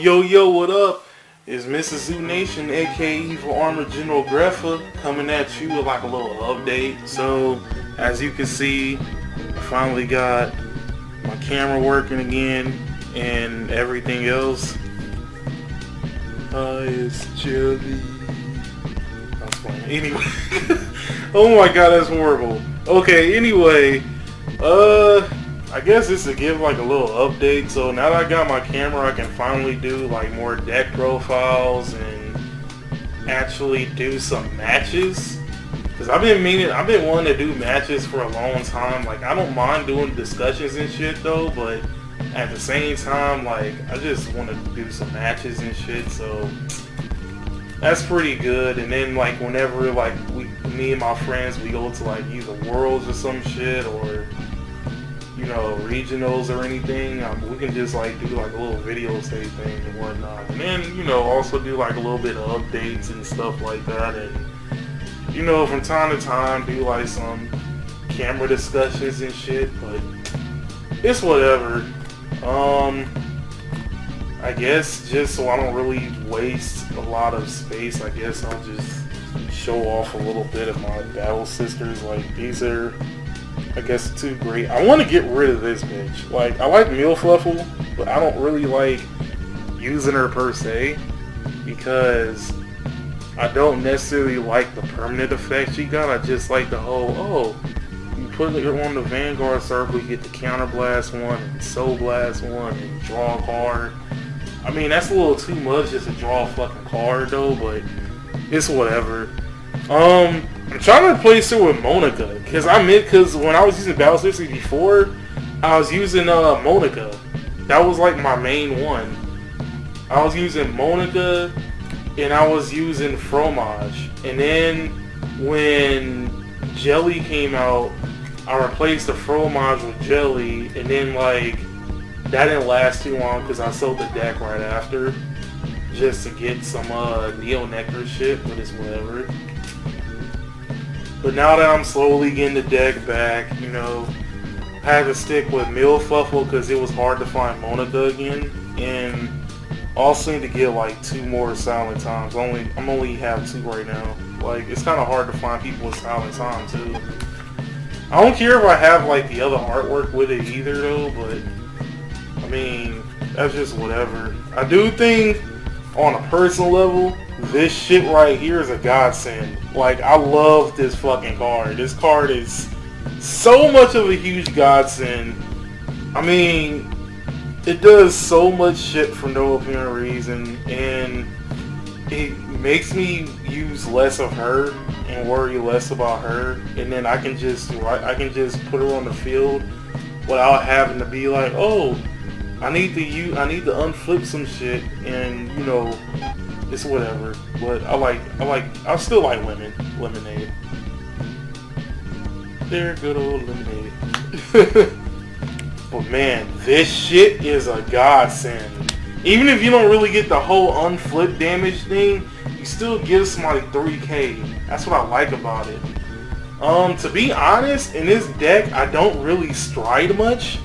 Yo, what up? It's Mrs. Zoo Nation, aka Evil Armor General Greffa, coming at you with like a little update. So, as you can see, I finally got my camera working again and everything else. It's Jelly. I was playing. Anyway. Oh my god, that's horrible. Okay, anyway. I guess this to give like a little update. So now that I got my camera, I can finally do like more deck profiles and actually do some matches. Cause I've been wanting to do matches for a long time. Like I don't mind doing discussions and shit though, but at the same time, like I just want to do some matches and shit. So that's pretty good. And then like whenever like me and my friends, we go to like either Worlds or some shit or regionals or anything, we can just like do like a little video stage thing and whatnot, and then also do like a little bit of updates and stuff like that, and from time to time do like some camera discussions and shit. But it's whatever. I guess just so I don't really waste a lot of space, I guess I'll just show off a little bit of my Battle Sisters. Like these are, I guess, too great. I want to get rid of this bitch. Like, I like Millfluffle, but I don't really like using her per se because I don't necessarily like the permanent effect she got. I just like the whole, you put her on the Vanguard circle, you get the Counterblast one, and Soul Blast one, and draw a card. I mean, that's a little too much just to draw a fucking card though, but it's whatever. I'm trying to replace her with Monica, because when I was using Battle Sisters before, I was using Monica. That was like my main one. I was using Monica, and I was using Fromage. And then when Jelly came out, I replaced the Fromage with Jelly, and then like that didn't last too long because I sold the deck right after, just to get some Neo Nectar shit, but it's whatever. But now that I'm slowly getting the deck back, I had to stick with Millfluffle because it was hard to find Monica again. And also need to get like 2 more Silent Times. I'm only have 2 right now. Like, it's kind of hard to find people with Silent Time too. I don't care if I have like the other artwork with it either though, but I mean, that's just whatever. I do think on a personal level, this shit right here is a godsend. Like, I love this fucking card. This card is so much of a huge godsend. I mean, it does so much shit for no apparent reason, and it makes me use less of her and worry less about her, and then I can just put her on the field without having to be like, oh, I need to unflip some shit, and it's whatever. But I still like Lemonade. They're good old Lemonade. But man, this shit is a godsend. Even if you don't really get the whole unflip damage thing, you still give somebody 3k. That's what I like about it. To be honest, in this deck, I don't really stride much.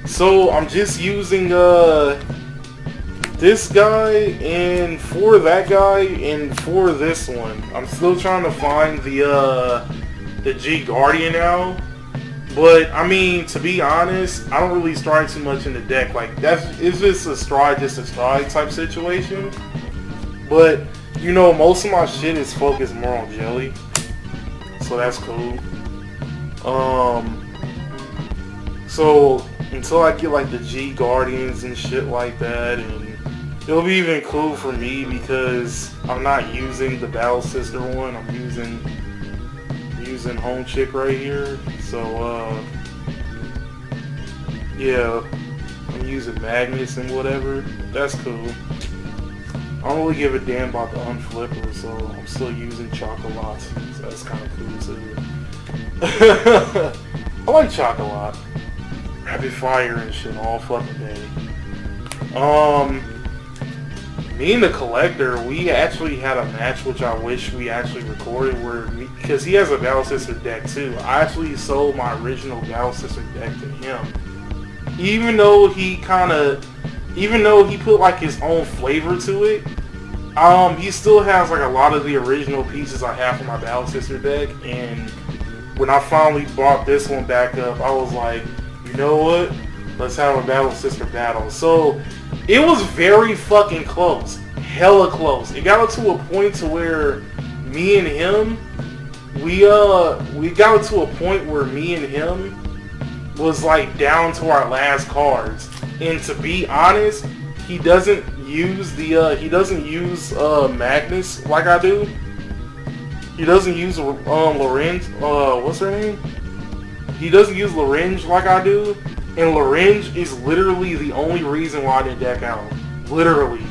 So I'm just using this guy and for that guy and for this one. I'm still trying to find the G Guardian now. But I mean, to be honest, I don't really stride too much in the deck. Like it's just a stride type situation. But most of my shit is focused more on Jelly, so that's cool. So until I get like the G Guardians and shit like that, and it'll be even cool for me because I'm not using the Battle Sister one. I'm using Home Chick right here. So yeah, I'm using Magnus and whatever. That's cool. I don't really give a damn about the unflipper, so I'm still using Chocolat. So that's kind of cool too. I like Chocolat. Rapid fire and shit all fucking day. Me and the Collector, we actually had a match which I wish we actually recorded because he has a Battle Sister deck too. I actually sold my original Battle Sister deck to him. Even though he kind of even though he put like his own flavor to it, he still has like a lot of the original pieces I have for my Battle Sister deck. And when I finally brought this one back up, I was like, you know what? Let's have a Battle Sister battle. So it was very fucking close, hella close. It got to a point to where me and him, we got to a point where me and him was like down to our last cards. And to be honest, he doesn't use Magnus like I do. He doesn't use Lorange. What's her name? He doesn't use Lorange like I do. And Lorange is literally the only reason why I didn't deck out. Literally.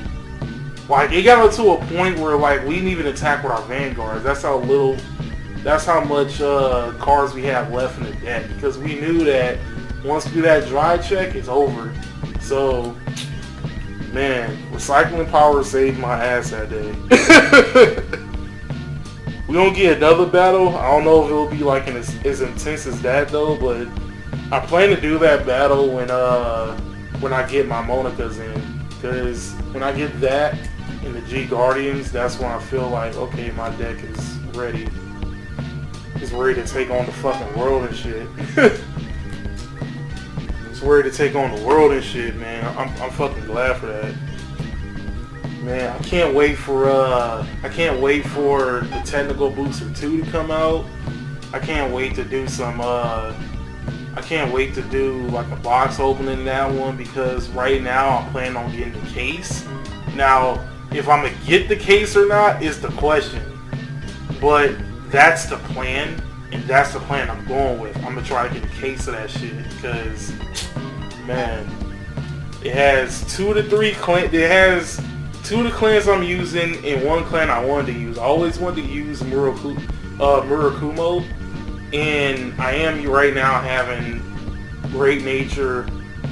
Like, it got to a point where, like, we didn't even attack with our Vanguards. That's how much cards we have left in the deck. Because we knew that once we do that dry check, it's over. So, man, Recycling Power saved my ass that day. We don't get another battle. I don't know if it'll be like as intense as that though, but I plan to do that battle when I get my Monicas in, because when I get that and the G Guardians, that's when I feel like, okay, my deck is ready. It's ready to take on the fucking world and shit. It's ready to take on the world and shit, man. I'm fucking glad for that. Man, I can't wait for the Technical Booster 2 to come out. I can't wait to do like a box opening in that one, because right now I'm planning on getting the case. Now, if I'm gonna get the case or not is the question. But that's the plan, and that's the plan I'm going with. I'm gonna try to get a case of that shit, because, man, it has two of the clans I'm using and one clan I wanted to use. I always wanted to use Murakumo, and I am right now having Great Nature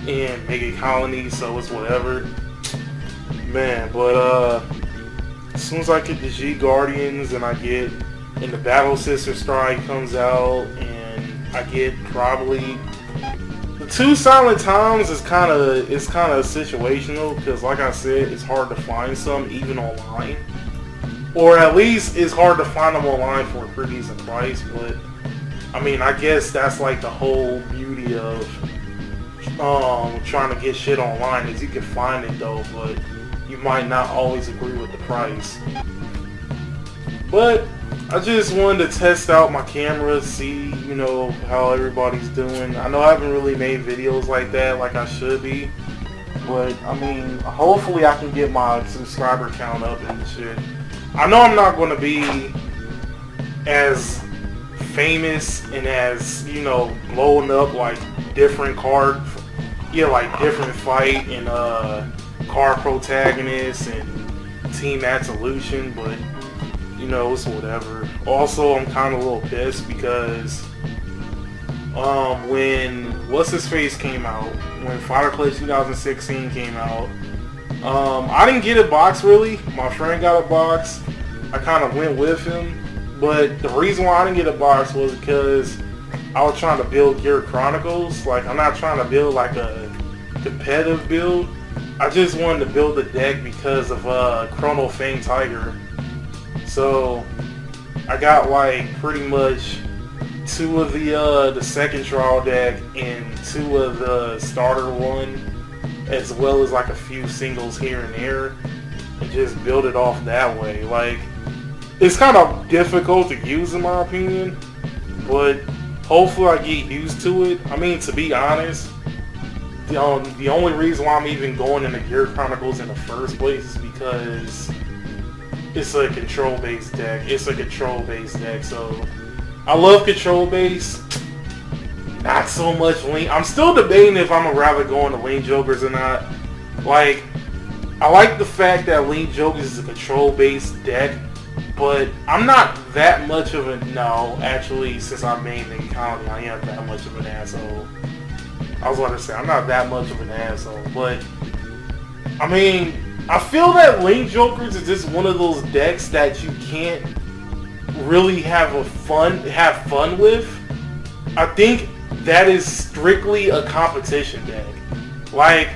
and Mega Colony, so it's whatever. Man, but as soon as I get the G Guardians and the Battle Sister Strike comes out, and I get probably the 2 Silent Times is kind of situational, because like I said, it's hard to find some even online, or at least it's hard to find them online for a pretty decent price. But I mean, I guess that's like the whole beauty of trying to get shit online, is you can find it though, but you might not always agree with the price. But I just wanted to test out my camera, see, you know, how everybody's doing. I know I haven't really made videos like that like I should be, but I mean, hopefully I can get my subscriber count up and shit. I know I'm not going to be as famous and as, you know, blowing up like different different fight and card protagonists and Team Absolution, but you know, it's whatever. Also, I'm kind of a little pissed because when What's His Face came out, when Fighter Clash 2016 came out, I didn't get a box really. My friend got a box. I kind of went with him, but the reason why I didn't get a box was because I was trying to build Gear Chronicles. Like, I'm not trying to build like a competitive build. I just wanted to build the deck because of Chrono Fang Tiger. So I got like pretty much 2 of the second trial deck and 2 of the starter one, as well as like a few singles here and there, and just build it off that way. Like, it's kind of difficult to use in my opinion, but hopefully I get used to it. I mean, to be honest, the only reason why I'm even going into Gear Chronicles in the first place is because it's a control-based deck. So I love control-based. Not so much Link. I'm still debating if I'm gonna rather go into Link Jokers or not. Like, I like the fact that Link Jokers is a control-based deck, but I'm not that much of a... No, actually, since I made Mega Colony, I am that much of an asshole. I was about to say, I'm not that much of an asshole, but I mean, I feel that Link Jokers is just one of those decks that you can't really have fun with. I think that is strictly a competition deck. Like,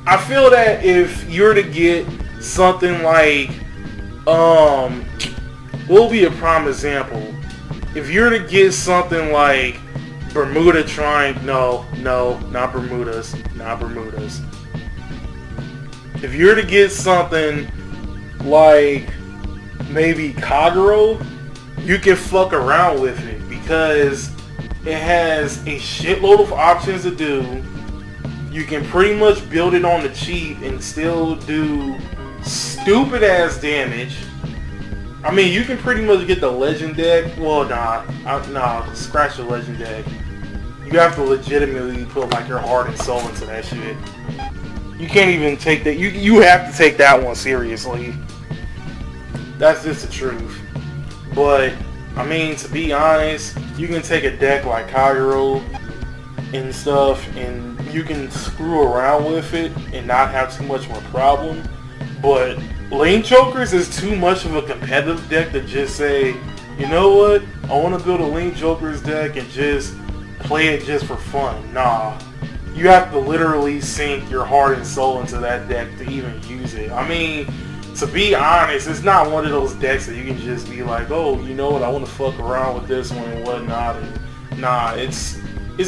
I feel that if you're to get something like, what will be a prime example? If you're to get something like Bermuda Triangle, no, not Bermudas. If you're to get something like maybe Kagero, you can fuck around with it because it has a shitload of options to do. You can pretty much build it on the cheap and still do stupid ass damage. I mean, you can pretty much get the legend deck. Well, nah, scratch the legend deck. You have to legitimately put like your heart and soul into that shit. You can't even take that. You have to take that one seriously. That's just the truth. But I mean, to be honest, you can take a deck like Kagero and stuff, and you can screw around with it and not have too much of a problem. But Lane Chokers is too much of a competitive deck to just say, you know what, I want to build a Lane Chokers deck and just play it just for fun. Nah. You have to literally sink your heart and soul into that deck to even use it. I mean, to be honest, it's not one of those decks that you can just be like, oh, you know what, I want to fuck around with this one and whatnot. And nah, it's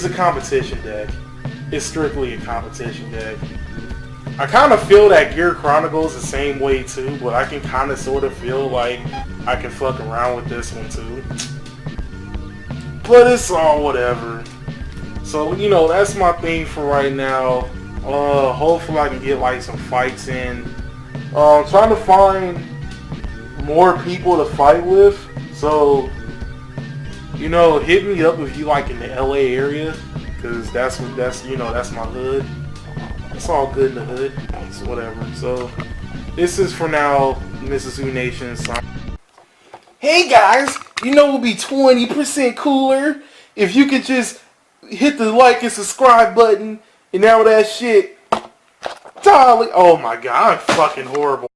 a competition deck. It's strictly a competition deck. I kind of feel that Gear Chronicles the same way too, but I can kind of sort of feel like I can fuck around with this one too. But it's all whatever. So, you know, that's my thing for right now. Hopefully I can get like some fights in. Trying to find more people to fight with. So, you know, hit me up if you like in the LA area, because that's my hood. It's all good in the hood. It's whatever. So, this is for now, Mrs. Who Nation. Hey guys, you know it would be 20% cooler if you could just hit the like and subscribe button and all that shit. Oh my god, I'm fucking horrible.